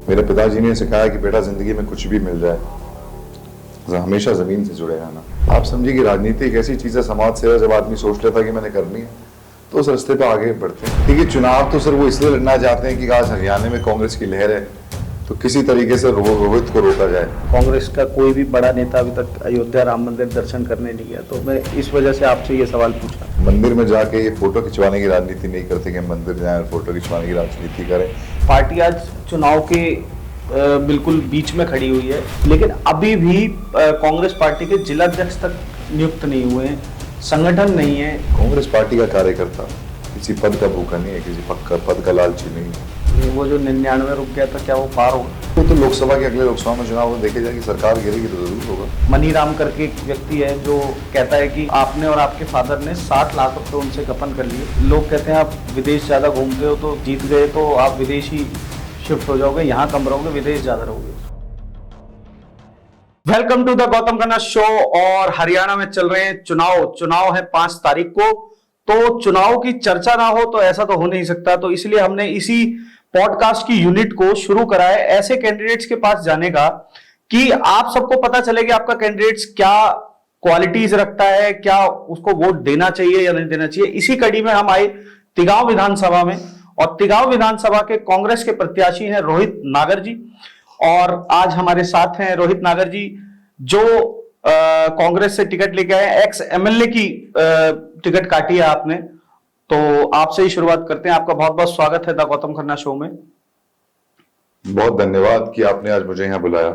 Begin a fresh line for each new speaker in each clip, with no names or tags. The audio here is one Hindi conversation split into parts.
मेरे पिताजी ने सिखाया कि बेटा जिंदगी में कुछ भी मिल जाए, हमेशा जमीन से जुड़े रहना। आप समझिए कि राजनीति एक ऐसी चीज है, समाज सेवा जब आदमी सोच लेता है कि मैंने करनी है तो उस रास्ते पे आगे बढ़ते हैं। देखिए, चुनाव तो सिर्फ वो इसलिए लड़ना चाहते हैं कि आज हरियाणा में कांग्रेस की लहर है तो किसी तरीके से रोहित को रोका जाए।
कांग्रेस का कोई भी बड़ा नेता अभी तक अयोध्या राम मंदिर दर्शन करने नहीं गया, तो मैं इस वजह से आपसे ये सवाल पूछा।
मंदिर में जाके ये फोटो खिंचवाने की राजनीति नहीं करते कि हम मंदिर जाएं और फोटो खिंचवाने की राजनीति करें।
पार्टी आज चुनाव के बिल्कुल बीच में खड़ी हुई है, लेकिन अभी भी कांग्रेस पार्टी के जिलाध्यक्ष तक नियुक्त नहीं हुए हैं, संगठन नहीं है।
कांग्रेस पार्टी का कार्यकर्ता किसी पद का भूखा नहीं है, किसी पद का लालची नहीं है।
वो जो 99 रुक गया था, क्या वो पार होगा?
तो लोकसभा के अगले लोकसभा में चुनाव में देखे जाए कि सरकार गिरेगी तो जरूर होगा।
मनीराम करके एक व्यक्ति है जो कहता है कि आपने और आपके फादर ने 60 लाख रुपए उनसे कफन कर लिए। लोग कहते हैं आप विदेश ज्यादा घूमते हो तो जीत गए तो आप विदेश ही शिफ्ट हो जाओगे, यहाँ कम रहोगे, विदेश ज्यादा रहोगे। Welcome to the Gautam Khanna show. और हरियाणा में चल रहे हैं चुनाव है 5 तारीख को। तो चुनाव की चर्चा ना हो तो ऐसा तो हो नहीं सकता, तो इसलिए हमने इसी पॉडकास्ट की यूनिट को शुरू करा है ऐसे कैंडिडेट्स के पास जाने का कि आप सबको पता चले कि आपका कैंडिडेट्स क्या क्वालिटीज रखता है, क्या उसको वोट देना चाहिए या नहीं देना चाहिए। इसी कड़ी में हम आए तिगांव विधानसभा में, और तिगांव विधानसभा के कांग्रेस के प्रत्याशी हैं रोहित नागर जी। और आज हमारे साथ हैं रोहित नागर जी, जो कांग्रेस से टिकट लेके आए, एक्स एमएलए की टिकट काटी है आपने। तो आपसे ही शुरुआत करते हैं। आपका बहुत बहुत स्वागत है द गौतम खन्ना शो में।
बहुत धन्यवाद कि आपने आज मुझे यहाँ बुलाया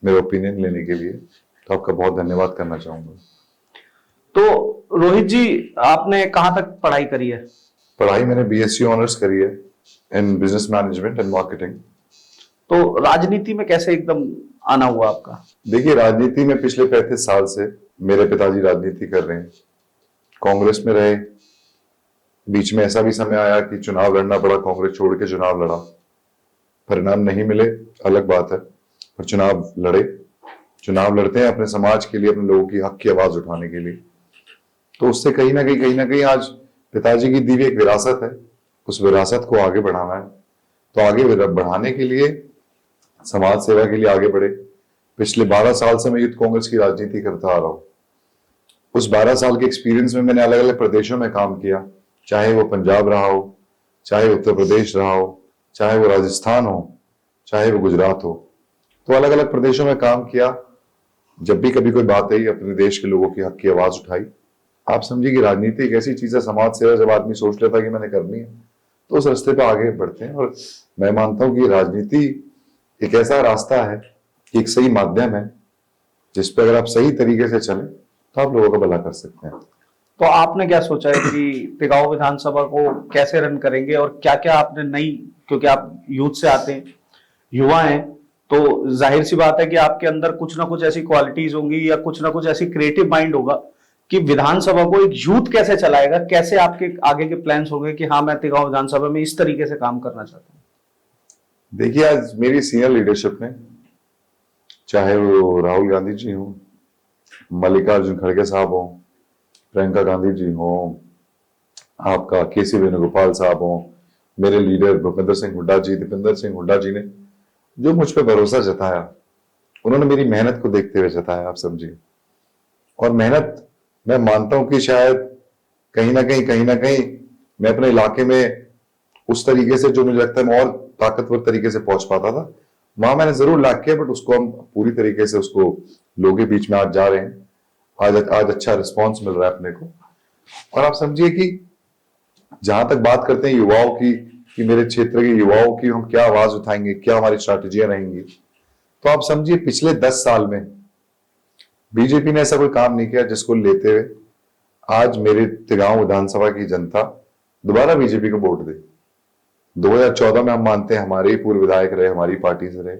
मेरे ओपिनियन लेने के लिए, तो आपका बहुत धन्यवाद करना चाहूंगा।
तो रोहित जी, आपने कहां तक पढ़ाई करी है?
पढ़ाई मैंने बीएससी ऑनर्स करी है in business management and marketing.
तो राजनीति में कैसे एकदम आना हुआ आपका?
देखिए, राजनीति में पिछले 35 साल से मेरे पिताजी राजनीति कर रहे हैं, कांग्रेस में रहे। बीच में ऐसा भी समय आया कि चुनाव लड़ना पड़ा, कांग्रेस छोड़ के चुनाव लड़ा, परिणाम नहीं मिले, अलग बात है, पर चुनाव लड़े। चुनाव लड़ते हैं अपने समाज के लिए, अपने लोगों की हक की आवाज उठाने के लिए। तो उससे कहीं ना कहीं आज पिताजी की दी हुई एक विरासत है, उस विरासत को आगे बढ़ाना है। तो आगे बढ़ाने के लिए, समाज सेवा के लिए आगे बढ़े। पिछले 12 साल से मैं यूथ कांग्रेस की राजनीति करता आ रहा हूँ। उस 12 साल के एक्सपीरियंस में मैंने अलग अलग प्रदेशों में काम किया, चाहे वो पंजाब रहा हो, चाहे उत्तर प्रदेश रहा हो, चाहे वो राजस्थान हो, चाहे वो गुजरात हो। तो अलग अलग प्रदेशों में काम किया। जब भी कभी कोई बात आई, अपने देश के लोगों की हक की आवाज उठाई। आप समझिए कि राजनीति एक ऐसी चीज है, समाज सेवा जब आदमी सोच लेता है कि मैंने करनी है तो उस रास्ते पे आगे बढ़ते हैं। और मैं मानता हूं कि राजनीति एक ऐसा रास्ता है, एक सही माध्यम है, जिसपे अगर आप सही तरीके से चलें तो आप लोगों का भला कर सकते हैं।
तो आपने क्या सोचा है कि तिगांव विधानसभा को कैसे रन करेंगे, और क्या क्या आपने नई, क्योंकि आप यूथ से आते हैं, युवा हैं, तो जाहिर सी बात है कि आपके अंदर कुछ ना कुछ ऐसी क्वालिटीज होंगी या कुछ ना कुछ ऐसी क्रिएटिव माइंड होगा कि विधानसभा को एक यूथ कैसे चलाएगा, कैसे आपके आगे के प्लान्स होंगे कि हाँ मैं तिगांव विधानसभा में इस तरीके से काम करना चाहता हूँ।
देखिए, आज मेरी सीनियर लीडरशिप ने, चाहे वो राहुल गांधी जी हो, मल्लिकार्जुन खड़गे साहब हो, प्रियंका गांधी जी हो, आपका केसी वेणुगोपाल साहब हो, मेरे लीडर भूपेंद्र सिंह हुड्डा जी, दीपेंद्र सिंह हुड्डा जी ने जो मुझ पर भरोसा जताया, उन्होंने मेरी मेहनत को देखते हुए जताया। आप समझिए, और मेहनत मैं मानता हूं कि शायद कहीं ना कहीं मैं अपने इलाके में उस तरीके से, जो मुझे लगता है मैं और ताकतवर तरीके से पहुंच पाता था, वहां मैंने जरूर लाख किया, बट उसको हम पूरी तरीके से उसको लोगों के बीच में आज जा रहे हैं। आज अच्छा रिस्पांस मिल रहा है अपने को। और आप समझिए कि जहां तक बात करते हैं युवाओं की, कि मेरे क्षेत्र के युवाओं की हम क्या आवाज उठाएंगे, क्या हमारी स्ट्रैटेजियां रहेंगी, तो आप समझिए पिछले 10 साल में बीजेपी ने ऐसा कोई काम नहीं किया जिसको लेते हुए आज मेरे तिगांव विधानसभा की जनता दोबारा बीजेपी को वोट दे। 2014 में हम मानते हैं हमारे ही पूर्व विधायक रहे, हमारी पार्टी से रहे,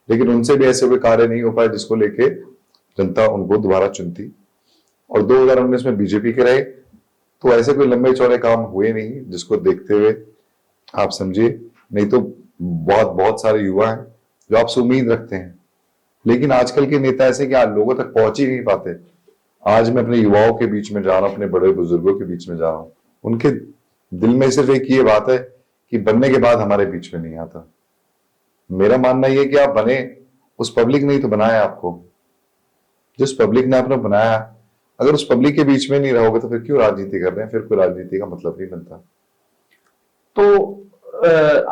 लेकिन उनसे भी ऐसे कोई कार्य नहीं हो पाया जिसको लेके जनता उनको दोबारा चुनती। और 2019 में बीजेपी के रहे, तो ऐसे कोई लंबे चौड़े काम हुए नहीं जिसको देखते हुए आप समझिए। नहीं तो बहुत सारे युवा हैं जो आपसे उम्मीद रखते हैं, लेकिन आजकल के नेता ऐसे कि आज लोगों तक पहुंच ही नहीं पाते। आज मैं अपने युवाओं के बीच में जा रहा हूं, अपने बड़े बुजुर्गों के बीच में जा रहा हूं, उनके दिल में सिर्फ एक ये बात है कि बनने के बाद हमारे बीच में नहीं आता। मेरा मानना ये है कि आप बने, उस पब्लिक ने ही तो बनाया आपको। जिस पब्लिक ने आपने बनाया, अगर उस पब्लिक के बीच में नहीं रहोगे तो फिर क्यों राजनीति कर रहे हैं? फिर कोई राजनीति का मतलब नहीं बनता।
तो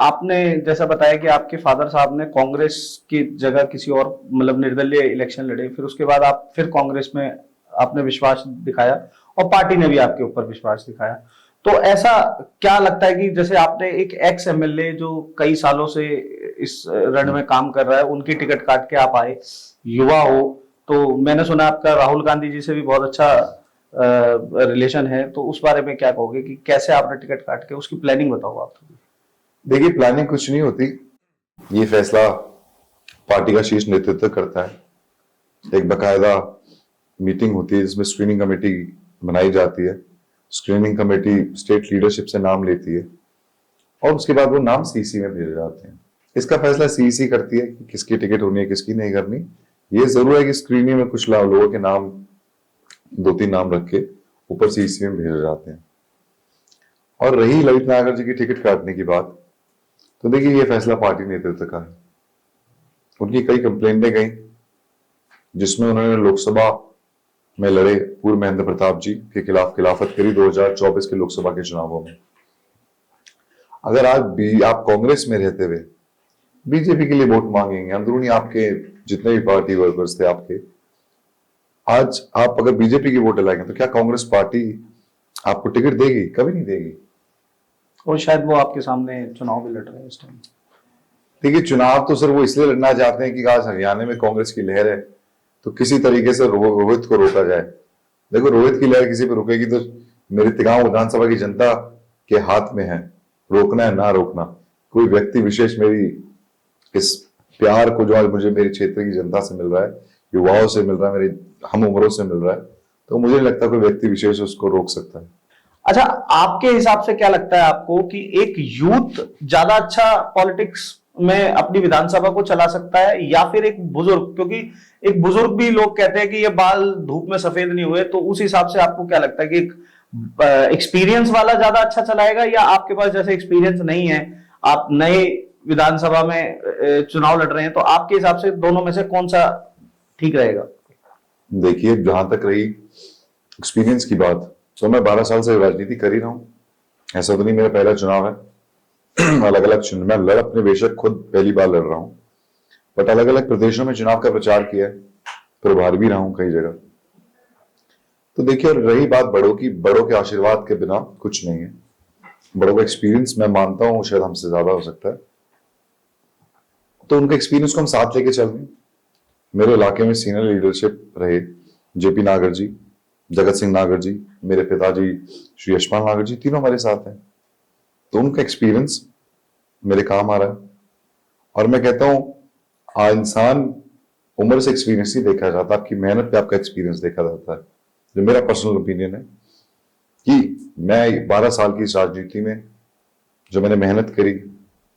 आपने जैसा बताया कि आपके फादर साहब ने कांग्रेस की जगह किसी और मतलब निर्दलीय इलेक्शन लड़े, फिर उसके बाद आप फिर कांग्रेस में आपने विश्वास दिखाया और पार्टी ने भी आपके ऊपर विश्वास दिखाया। तो ऐसा क्या लगता है कि जैसे आपने एक एक्स एमएलए जो कई सालों से इस रण में काम कर रहा है, उनकी टिकट काट के आप आए, युवा हो, तो मैंने सुना आपका राहुल गांधी जी से भी बहुत अच्छा रिलेशन है, तो उस बारे में क्या कहोगे कि कैसे आपने टिकट काट के, उसकी प्लानिंग बताओ आप।
देखिए, प्लानिंग कुछ नहीं होती, ये फैसला पार्टी का शीर्ष नेतृत्व करता है। एक बकायदा मीटिंग होती है जिसमें स्क्रीनिंग कमेटी बनाई जाती है। स्क्रीनिंग कमेटी स्टेट लीडरशिप से नाम लेती है और उसके बाद वो नाम सीसी में भेजे जाते हैं। इसका फैसला सीसी करती है कि किसकी टिकट होनी है, किसकी नहीं करनी। ये जरूर है कि स्क्रीनिंग में कुछ लोगों के नाम, 2-3 नाम रख के ऊपर सीसी में भेजे जाते हैं। और रही ललित नागर जी की टिकट काटने की बात, तो देखिए ये फैसला पार्टी नेतृत्व का है। उनकी कई कंप्लेंटें गई जिसमें उन्होंने लोकसभा में लड़े पूर्व महेंद्र प्रताप जी के खिलाफ खिलाफत करी 2024 के लोकसभा के चुनावों में। अगर आज भी आप कांग्रेस में रहते हुए बीजेपी के लिए वोट मांगेंगे, अंदरूनी आपके जितने भी पार्टी वर्कर्स थे आपके, आज आप अगर बीजेपी की वोट लाएंगे तो क्या कांग्रेस पार्टी आपको टिकट देगी? कभी नहीं देगी।
और शायद वो आपके सामने चुनाव भी लड़ रहे हैं इस टाइम।
देखिए, चुनाव तो सर वो इसलिए लड़ना चाहते हैं कि आज हरियाणा में कांग्रेस की लहर है, तो किसी तरीके से रोहित को रोका जाए। देखो, रोहित की लहर किसी पे रुकेगी तो मेरे तिगांव विधानसभा की जनता के हाथ में है, रोकना है ना रोकना। कोई व्यक्ति विशेष मेरी इस प्यार को जो आज मुझे मेरे क्षेत्र की जनता से मिल रहा है, युवाओं से मिल रहा है, मेरे हम उम्रों से मिल रहा है, तो मुझे नहीं लगता कोई व्यक्ति विशेष उसको रोक सकता है।
अच्छा, आपके हिसाब से क्या लगता है आपको कि एक यूथ ज्यादा अच्छा पॉलिटिक्स में अपनी विधानसभा को चला सकता है या फिर एक बुजुर्ग? क्योंकि एक बुजुर्ग भी लोग कहते हैं कि ये बाल धूप में सफेद नहीं हुए, तो उस हिसाब से आपको क्या लगता है कि एक एक्सपीरियंस वाला ज्यादा अच्छा चलाएगा या आपके पास जैसे एक्सपीरियंस नहीं है, आप नए विधानसभा में चुनाव लड़ रहे हैं, तो आपके हिसाब से दोनों में से कौन सा ठीक रहेगा?
देखिए, जहां तक रही एक्सपीरियंस की बात, तो मैं 12 साल से राजनीति कर ही रहा हूँ। ऐसा तो नहीं मेरा पहला चुनाव है। अलग अलग चुनाव मैं लड़ अपने बेशक खुद पहली बार लड़ रहा हूँ, बट अलग अलग प्रदेशों में चुनाव का प्रचार किया है, प्रभारी भी रहा हूँ कई जगह। तो देखिए, और रही बात बड़ों की, बड़ों के आशीर्वाद के बिना कुछ नहीं है। बड़ों का एक्सपीरियंस मैं मानता हूँ शायद हमसे ज्यादा हो सकता है, तो उनके एक्सपीरियंस को हम साथ लेके चल रहे हैं। मेरे इलाके में सीनियर लीडरशिप रहे जेपी नागर जी, जगत सिंह नागर जी, मेरे पिताजी श्री यशपाल नागर जी, तीनों हमारे साथ हैं, तो उनका एक्सपीरियंस मेरे काम आ रहा है। और मैं कहता हूं, इंसान उम्र से एक्सपीरियंस नहीं देखा जाता, आपकी मेहनत पे आपका एक्सपीरियंस देखा जाता है। जो मेरा पर्सनल ओपिनियन है कि मैं 12 साल की इस राजनीति में जो मैंने मेहनत करी,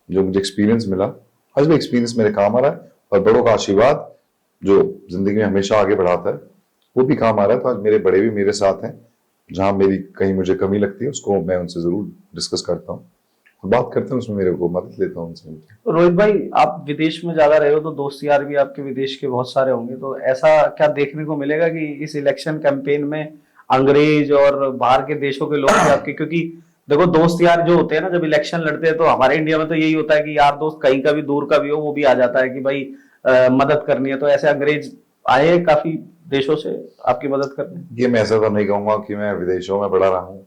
जो मुझे एक्सपीरियंस मिला, आज भी एक्सपीरियंस मेरे काम आ रहा है। और बड़ों का आशीर्वाद जो जिंदगी में हमेशा आगे बढ़ाता है, वो भी काम आ रहा है। तो आज मेरे बड़े भी मेरे साथ हैं, जहां मेरी कहीं मुझे कमी लगती है उसको मैं उनसे जरूर डिस्कस करता हूँ और बात करते हैं, उसमें मेरे को मदद लेता हूँ उनसे।
तो रोहित भाई, आप विदेश में ज्यादा रहे हो तो दोस्त यार भी आपके विदेश के बहुत सारे होंगे, तो ऐसा क्या देखने को मिलेगा कि इस इलेक्शन कैंपेन में अंग्रेज और बाहर के देशों के लोग भी आपके, क्योंकि देखो दोस्त यार जो होते हैं ना जब इलेक्शन लड़ते हैं, तो हमारे इंडिया में तो यही होता है कि यार दोस्त कहीं का भी दूर का भी हो वो भी आ जाता है कि भाई मदद करनी है, तो ऐसे अंग्रेज आए काफी देशों से आपकी मदद करने?
ये मैं ऐसा तो नहीं कहूंगा कि मैं विदेशों में बड़ा रहा हूँ,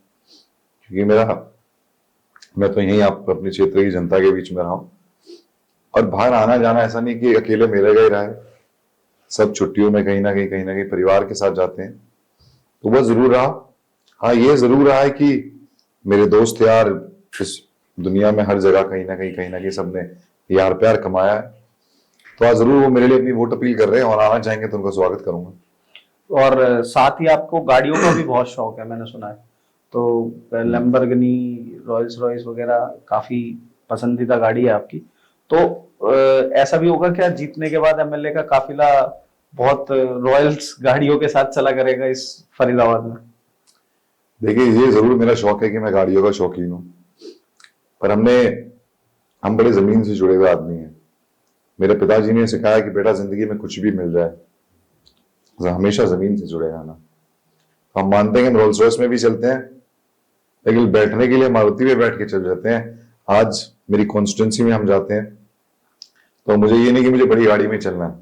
क्योंकि मैं तो यहीं आप अपने क्षेत्र की जनता के बीच में रहा हूँ। और बाहर आना जाना ऐसा नहीं कि अकेले मेरे गए रहा है, सब छुट्टियों में कहीं ना कहीं परिवार के साथ जाते हैं, तो वह जरूर रहा। हाँ, ये जरूर रहा है कि मेरे दोस्त यार इस दुनिया में हर जगह कहीं ना कहीं सबने यार प्यार कमाया है, तो आज जरूर वो मेरे लिए अपनी वोट अपील कर रहे हैं और आना चाहेंगे तो उनका स्वागत करूंगा।
और साथ ही आपको गाड़ियों का भी बहुत शौक है मैंने सुना है, तो लैम्बोर्गिनी, रॉयल्स रॉयस वगैरह काफी पसंदीदा गाड़ी है आपकी, तो ऐसा भी होगा क्या जीतने के बाद एमएलए का काफिला बहुत रॉयल्स गाड़ियों के साथ चला करेगा इस फरीदाबाद में?
देखिए, ये जरूर मेरा शौक है कि मैं गाड़ियों का शौकीन हूँ, पर हम बड़े जमीन से जुड़े हुए आदमी हैं। मेरे पिताजी ने सिखाया कि बेटा जिंदगी में कुछ भी मिल जाए, हमेशा जमीन से जुड़े रहना। हम मानते हैं कि हम रोल्स रॉयस में भी चलते हैं, लेकिन बैठने के लिए मारुति में बैठ के चल जाते हैं। आज मेरी कॉन्स्टिट्यूंसी में हम जाते हैं तो मुझे ये नहीं कि मुझे बड़ी गाड़ी में चलना है,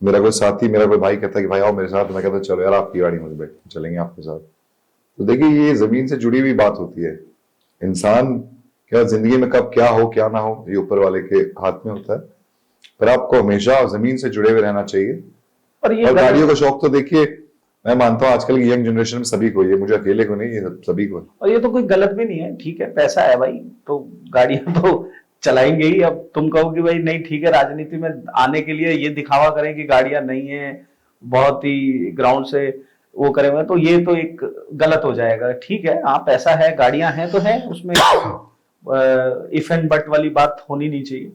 मेरा कोई साथी, मेरा कोई भाई कहता है कि भाई आओ मेरे साथ, मैं कहता चलो यार आपकी गाड़ी में बैठ चलेंगे आपके साथ। तो देखिए ये जमीन से जुड़ी हुई बात होती है। इंसान क्या जिंदगी में कब क्या हो क्या ना हो ये ऊपर वाले के हाथ में होता है, पर आपको हमेशा जमीन से जुड़े हुए रहना चाहिए। और गाड़ियों का शौक तो देखिए मैं मानता हूँ आजकल की यंग जनरेशन में सभी को, ये मुझे अकेले को नहीं, ये सभी को।
और ये तो कोई गलत भी नहीं है, ठीक है, पैसा है भाई तो गाड़ियां तो चलाएंगे ही। अब तुम कहो कि भाई नहीं ठीक है, राजनीति में आने के लिए ये दिखावा करें कि गाड़ियां नहीं है, बहुत ही ग्राउंड से वो करेंगे, तो ये तो एक गलत हो जाएगा। ठीक है, हाँ पैसा है, गाड़ियां हैं तो है, उसमें इफ एंड बट वाली बात होनी नहीं चाहिए।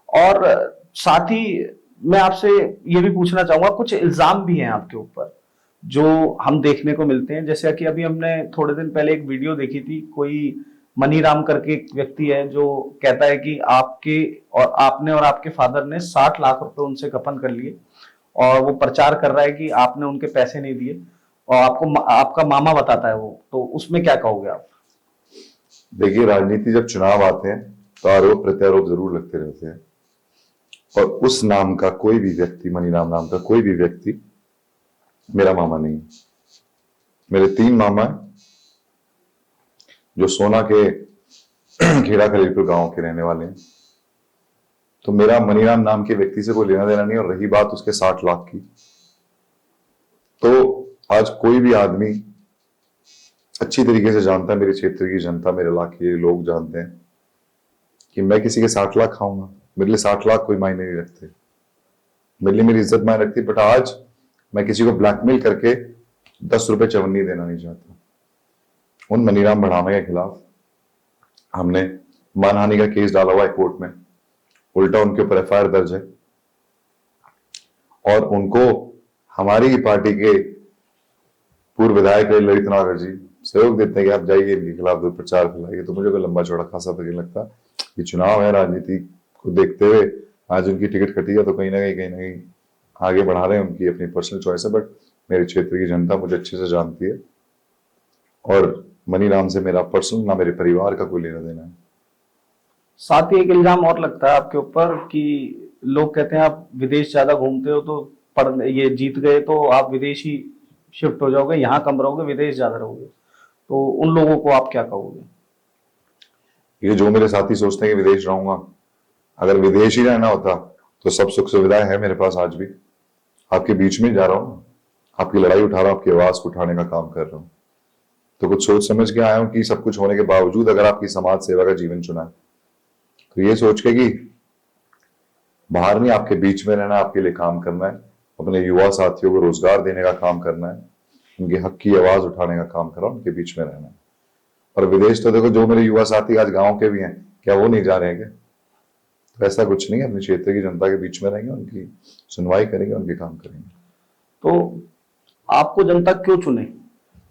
और साथ ही मैं आपसे ये भी पूछना चाहूंगा, कुछ इल्जाम भी हैं आपके ऊपर जो हम देखने को मिलते हैं। जैसे कि अभी हमने थोड़े दिन पहले एक वीडियो देखी थी, कोई मनीराम करके एक व्यक्ति है जो कहता है कि आपने और आपके फादर ने 60 लाख रुपए उनसे कफन कर लिए, और वो प्रचार कर रहा है कि आपने उनके पैसे नहीं दिए, और आपका मामा बताता है वो। तो उसमें क्या कहोगे आप?
देखिए राजनीति जब चुनाव आते हैं तो आरोप प्रत्यारोप जरूर लगते रहते हैं, और उस नाम का कोई भी व्यक्ति, मनीराम नाम का कोई भी व्यक्ति मेरा मामा नहीं। मेरे 3 मामा हैं जो सोना के खेड़ा खलीलपुर गांव के रहने वाले हैं। तो मेरा मनीराम नाम के व्यक्ति से कोई लेना देना नहीं। और रही बात उसके 60 लाख की, तो आज कोई भी आदमी अच्छी तरीके से जानता है, मेरे क्षेत्र की जनता, मेरे इलाके के लोग जानते हैं कि मैं किसी के 60 लाख खाऊंगा। मेरे लिए 60 लाख कोई मायने नहीं रखते, मेरे लिए मेरी इज्जत मायने रखती। बट आज मैं किसी को ब्लैकमेल करके 10 रुपए चवन्नी देना नहीं चाहता। उन मनीराम भड़ाना के खिलाफ हमने मानहानि का केस डाला हुआ है कोर्ट में, उल्टा उनके ऊपर एफआईआर दर्ज है, और उनको हमारी ही पार्टी के पूर्व विधायक ललित नागर जी सहयोग देते हैं कि आप जाइए इनके खिलाफ प्रचार फैलाइए। तो मुझे कोई लंबा चौड़ा खासा तो नहीं लगता कि चुनाव है, राजनीति को देखते हुए आज उनकी टिकट कटी है तो कहीं ना कहीं आगे बढ़ा रहे हैं, उनकी अपनी पर्सनल चॉइस है। बट मेरे क्षेत्र की जनता मुझे अच्छे से जानती है, और मनीराम से मेरा पर्सनल ना मेरे परिवार का कोई लेना देना है।
साथ ही एक इल्जाम और लगता है आपके ऊपर कि लोग कहते हैं आप विदेश ज्यादा घूमते हो, तो ये जीत गए तो आप विदेश ही शिफ्ट हो जाओगे, यहाँ कम रहोगे, विदेश ज्यादा रहोगे। तो उन लोगों को आप क्या कहोगे?
ये जो मेरे साथी सोचते हैं कि विदेश रहूंगा, अगर विदेश ही रहना होता तो सब सुख सुविधाएं है मेरे पास। आज भी आपके बीच में जा रहा हूँ, आपकी लड़ाई उठा रहा हूँ, आपकी आवाज को उठाने का काम कर रहा हूँ। तो कुछ सोच समझ के आया हूं कि सब कुछ होने के बावजूद अगर आपकी समाज सेवा का जीवन चुना है तो ये सोच के कि बाहर नहीं, आपके बीच में रहना, आपके लिए काम करना है, अपने युवा साथियों को रोजगार देने का काम करना है, उनके हक की आवाज उठाने का काम करना, उनके बीच में रहना है। और विदेश तो देखो, जो मेरे युवा साथी आज गांव के भी हैं, क्या वो नहीं जा रहे हैं क्या? तो ऐसा कुछ नहीं है, अपने क्षेत्र की जनता के बीच में रहेंगे, उनकी सुनवाई करेंगे, उनके काम करेंगे।
तो आपको जनता क्यों चुने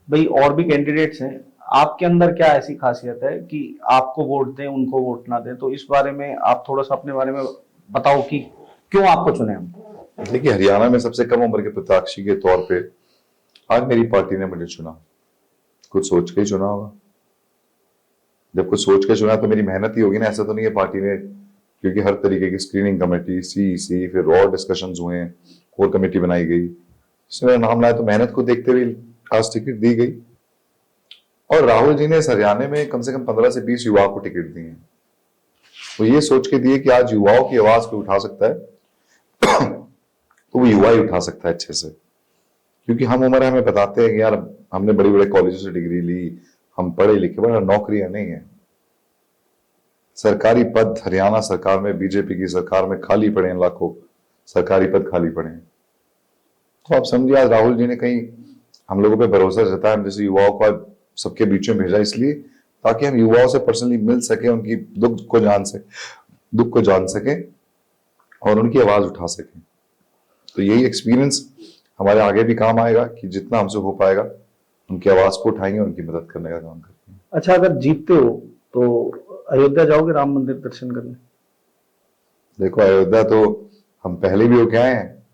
भाई? और भी कैंडिडेट्स हैं, आपके अंदर क्या ऐसी खासियत है कि आपको वोट दें, उनको वोट ना दें? तो इस बारे में आप थोड़ा सा अपने बारे में बताओ कि क्यों आपको चुने हम।
देखिए हरियाणा में सबसे कम उम्र के प्रत्याशी के तौर पे आज मेरी पार्टी ने मुझे चुना, कुछ सोच के ही चुना होगा। जब कुछ सोच के चुना तो मेरी मेहनत ही होगी ना। ऐसा तो नहीं है पार्टी ने, क्योंकि हर तरीके की स्क्रीनिंग कमेटी, सीईसी, फिर और डिस्कशंस हुए, कोर कमेटी बनाई गई, इसमें मेरा नाम लाया, तो मेहनत को देखते हुए आज टिकट दी गई। और राहुल जी ने इस हरियाणा में कम से कम 15 से 20 युवाओं को टिकट दिए हैं। तो ये सोच के दिए कि आज युवाओं की आवाज को उठा सकता है तो वो युवा ही उठा सकता है अच्छे से। क्योंकि हम उम्र हमें बताते हैं कि यार हमने बड़े बड़े कॉलेजों से डिग्री ली, हम पढ़े लिखे, बड़ा नौकरियां नहीं है। सरकारी पद हरियाणा सरकार में, बीजेपी की सरकार में खाली पड़े हैं, लाखों सरकारी पद खाली पड़े हैं। तो आप समझिए आज राहुल जी ने कहीं हम लोगों पे भरोसा जताया, हम जैसे युवाओं को आज सबके बीच में भेजा, इसलिए ताकि हम युवाओं से पर्सनली मिल सके, उनकी दुख को जान सके और उनकी आवाज उठा सके। तो यही एक्सपीरियंस हमारे आगे भी काम आएगा कि जितना हमसे हो पाएगा उनकी आवाज को उठाएंगे, उनकी मदद करने का काम करेंगे।
अच्छा, अगर जीतते हो तो अयोध्या जाओगे राम मंदिर दर्शन करने?
देखो, अयोध्या तो हम पहले भी होके आए हैं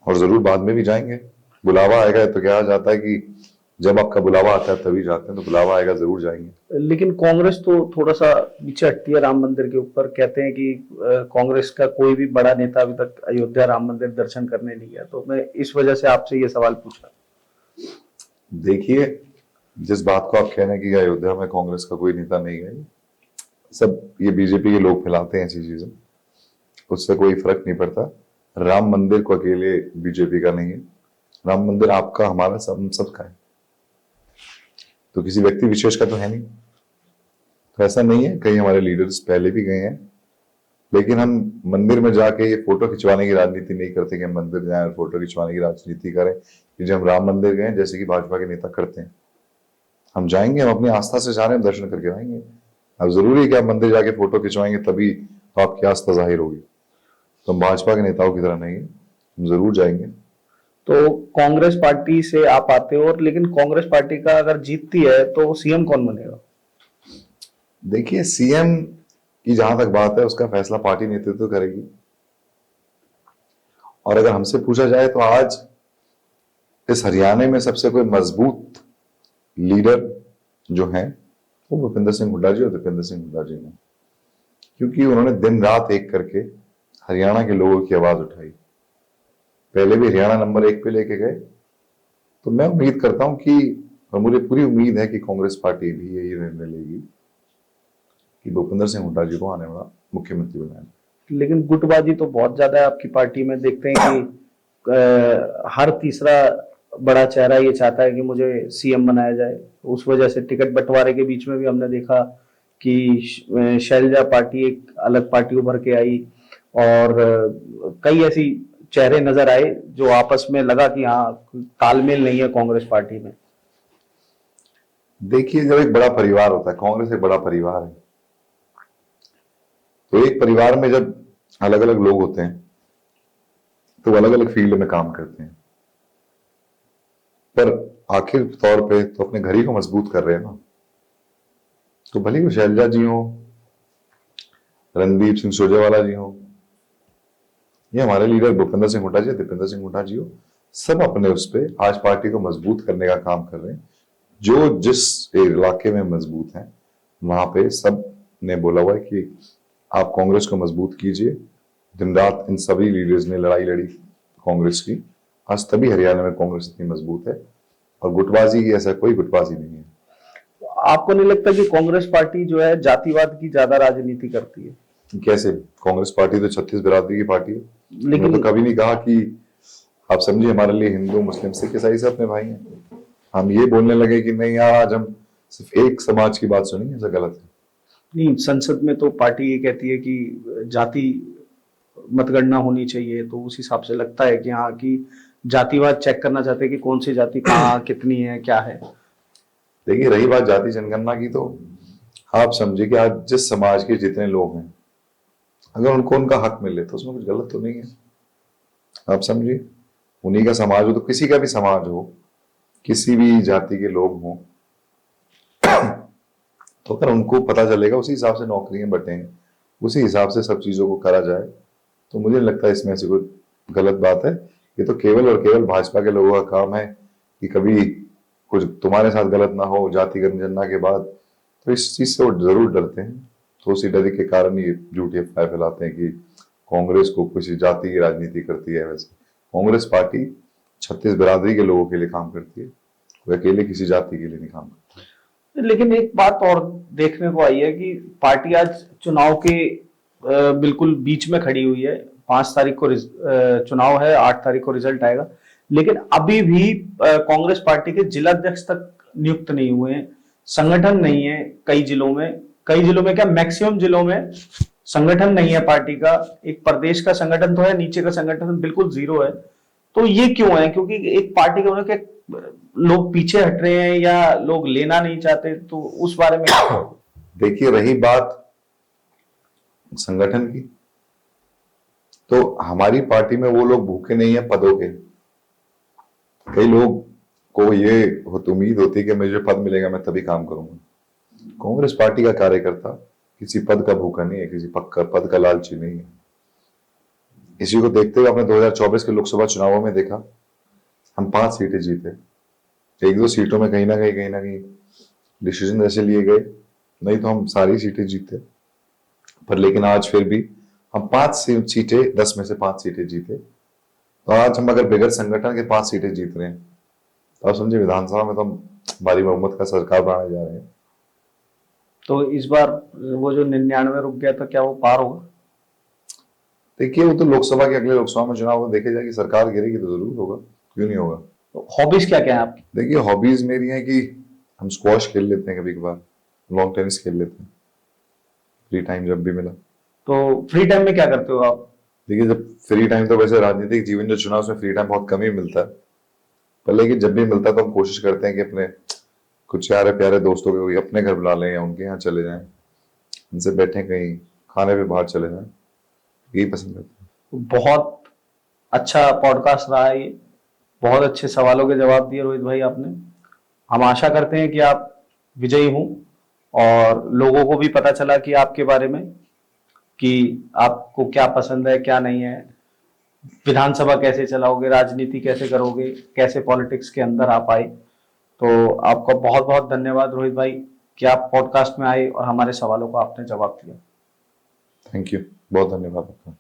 और जरूर बाद में भी जाएंगे। बुलावा आएगा तो क्या जाता है कि जब आपका बुलावा आता है तभी जाते हैं, तो बुलावा आएगा जरूर जाएंगे।
लेकिन कांग्रेस तो थोड़ा सा पीछे हटती है राम मंदिर के ऊपर। कहते हैं कि कांग्रेस का कोई भी बड़ा नेता अभी तक अयोध्या राम मंदिर दर्शन करने नहीं गया, तो मैं इस वजह से आपसे ये सवाल पूछा।
देखिए, जिस बात को आप कह रहे हैं कि अयोध्या में कांग्रेस का कोई नेता नहीं गया, सब ये बीजेपी के लोग फैलाते हैं ऐसी चीजें, उससे कोई फर्क नहीं पड़ता। राम मंदिर को अकेले बीजेपी का नहीं है, राम मंदिर आपका, हमारा, सब सबका है, तो किसी व्यक्ति विशेष का तो है नहीं। तो ऐसा नहीं है, कई हमारे लीडर्स पहले भी गए हैं, लेकिन हम मंदिर में जाके ये फोटो खिंचवाने की राजनीति नहीं करते कि हम मंदिर जाएं और फोटो खिंचवाने की राजनीति करें कि जब हम राम मंदिर गए जैसे कि भाजपा के नेता करते हैं। हम जाएंगे, हम अपनी आस्था से जा रहे हैं, दर्शन करके आएंगे। अब जरूरी है कि आप मंदिर जाके फोटो खिंचवाएंगे तभी तो आपकी आस्था जाहिर होगी, तो हम भाजपा के नेताओं की तरह नहीं है, हम जरूर जाएंगे।
तो कांग्रेस पार्टी से आप आते हो, और लेकिन कांग्रेस पार्टी का अगर जीतती है तो सीएम कौन बनेगा?
देखिए, सीएम की जहां तक बात है उसका फैसला पार्टी नेतृत्व करेगी, और अगर हमसे पूछा जाए तो आज इस हरियाणा में सबसे कोई मजबूत लीडर जो हैं वो भूपेंद्र सिंह हुड्डा जी और दीपेंद्र सिंह हुड्डा जी हैं, क्योंकि उन्होंने दिन रात एक करके हरियाणा के लोगों की आवाज उठाई। पहले भी हरियाणा नंबर 1 पे लेके गए, तो मैं उम्मीद करता हूं कि, और मुझे पूरी उम्मीद है कि कांग्रेस पार्टी भी यही निर्णय लेगी कि भूपेंद्र सिंह हुड्डा जी को आने वाला मुख्यमंत्री बनाया।
लेकिन गुटबाजी तो बहुत ज्यादा है आपकी पार्टी में। देखते हैं कि हर तीसरा बड़ा चेहरा ये चाहता है कि मुझे सीएम बनाया जाए। उस वजह से टिकट बंटवारे के बीच में भी हमने देखा कि शैलजा पार्टी एक अलग पार्टी उभर के आई, और कई ऐसी चेहरे नजर आए जो आपस में लगा कि हाँ, तालमेल नहीं है कांग्रेस पार्टी में।
देखिए, जब एक बड़ा परिवार होता है, कांग्रेस एक बड़ा परिवार है, तो एक परिवार में जब अलग अलग लोग होते हैं तो अलग अलग फील्ड में काम करते हैं, पर आखिर तौर पे तो अपने घर ही को मजबूत कर रहे हैं ना। तो भले ही वो शैलजा जी हो, रणदीप सिंह सुरजेवाला जी हो, ये हमारे लीडर भूपेंद्र सिंह हुड्डा जी, दीपेंद्र सिंह हुड्डा जी हो, सब अपने उस पे आज पार्टी को मजबूत करने का काम कर रहे हैं। जो जिस इलाके में मजबूत हैं वहां पे सब ने बोला हुआ है कि आप कांग्रेस को मजबूत कीजिए। दिन रात इन सभी लीडर्स ने लड़ाई लड़ी कांग्रेस की, आज तभी हरियाणा में कांग्रेस इतनी मजबूत है, और गुटबाजी की ऐसा कोई गुटबाजी नहीं है।
आपको नहीं लगता कि कांग्रेस पार्टी जो है जातिवाद की ज्यादा राजनीति करती है?
कैसे? कांग्रेस पार्टी तो 36 बिरादरी की पार्टी है,
लेकिन
तो कभी नहीं कहा कि, आप समझिए, हमारे लिए हिंदू मुस्लिम सिख ईसाई सब अपने भाई हैं। हम ये बोलने लगे कि नहीं यार, आज हम सिर्फ एक समाज की बात सुनेंगे, ऐसा गलत है।
नहीं, संसद में तो पार्टी ये कहती है कि जाति मतगणना होनी चाहिए, तो उस हिसाब से लगता है कि हाँ, कि जातिवाद चेक करना चाहते हैं कि कौन सी जाति कहाँ कितनी है, क्या है।
देखिए, रही बात जाति जनगणना की, तो आप समझिए कि आज जिस समाज के जितने लोग हैं, अगर उनको उनका हक मिले तो उसमें कुछ गलत तो नहीं है। आप समझिए, उन्हीं का समाज हो, तो किसी का भी समाज हो, किसी भी जाति के लोग हों, तो अगर उनको पता चलेगा, उसी हिसाब से नौकरियां बटें, उसी हिसाब से सब चीजों को करा जाए, तो मुझे नहीं लगता इसमें से कोई गलत बात है। ये तो केवल और केवल भाजपा के लोगों का काम है कि कभी कुछ तुम्हारे साथ गलत ना हो जाति जनगणना के बाद, तो इस चीज से वो जरूर डरते हैं। तो उसी डर के कारण ये झूठी अफवाह फैलाते हैं कि कांग्रेस को किसी जाति की राजनीति करती है। वैसे कांग्रेस पार्टी 36 बिरादरी के लोगों के लिए काम करती है, कोई अकेले किसी जाति के लिए नहीं काम करती।
लेकिन एक बात और देखने को आई है कि पार्टी आज चुनाव के बिल्कुल बीच में खड़ी हुई है। 5 तारीख को चुनाव है, 8 तारीख को रिजल्ट आएगा, लेकिन अभी भी कांग्रेस पार्टी के जिलाध्यक्ष तक नियुक्त नहीं हुए हैं, संगठन नहीं है कई जिलों में। कई जिलों में क्या, मैक्सिमम जिलों में संगठन नहीं है पार्टी का। एक प्रदेश का संगठन तो है, नीचे का संगठन बिल्कुल जीरो है। तो ये क्यों है? क्योंकि एक पार्टी के होने के लोग पीछे हट रहे हैं या लोग लेना नहीं चाहते, तो उस बारे में?
देखिए, रही बात संगठन की, तो हमारी पार्टी में वो लोग भूखे नहीं है पदों के। कई लोग को ये उम्मीद होती है कि मुझे पद मिलेगा मैं तभी काम करूंगा। कांग्रेस पार्टी का कार्यकर्ता किसी पद का भूखा नहीं है, किसी पद का लालची नहीं है। इसी को देखते हुए आपने 2024 के लोकसभा चुनावों में देखा, हम 5 सीटें जीते। 1-2 सीटों में कहीं ना कहीं डिसीजन ऐसे लिए गए, नहीं तो हम सारी सीटें जीते। पर लेकिन आज फिर भी हम 5 सीटें, 10 में से 5 सीटें जीते। तो आज हम अगर बगैर संगठन के 5 सीटें जीत रहे हैं, तो आप समझे विधानसभा में तो हम भारी बहुमत का सरकार बनाने जा रहे हैं।
तो इस बार वो जो 99 रुक गया था, क्या वो पार होगा?
देखिए, वो तो लोकसभा के अगले लोकसभा में चुनाव देखे जाएगी, सरकार गिरेगी तो जरूर होगा, क्यों नहीं होगा।
तो हॉबीज क्या क्या है आपकी?
देखिए, हॉबीज मेरी है कि हम स्क्वॉश खेल लेते हैं, कभी कभार लॉन्ग टेनिस खेल लेते हैं, फ्री टाइम जब भी मिला।
तो फ्री टाइम में क्या करते हो आप?
देखिए, जब फ्री टाइम तो वैसे राजनीतिक जीवन जो चुनाव, उसमें फ्री टाइम बहुत कम ही मिलता है, पर लेकिन जब भी मिलता है तो हम कोशिश करते हैं कि अपने कुछ प्यारे प्यारे दोस्तों को कोई अपने घर बुला लें या उनके यहाँ चले जाएं, उनसे बैठे कहीं खाने पे बाहर चले जाएं, यही पसंद करते हैं।
बहुत अच्छा पॉडकास्ट रहा है ये, बहुत अच्छे सवालों के जवाब दिए रोहित भाई आपने। हम आशा करते हैं कि आप विजयी हों और लोगों को भी पता चला कि आपके बारे में, कि आपको क्या पसंद है क्या नहीं है, विधानसभा कैसे चलाओगे, राजनीति कैसे करोगे, कैसे पॉलिटिक्स के अंदर आप आए। तो आपका बहुत बहुत धन्यवाद रोहित भाई कि आप पॉडकास्ट में आए और हमारे सवालों को आपने जवाब दिया।
थैंक यू, बहुत धन्यवाद आपका।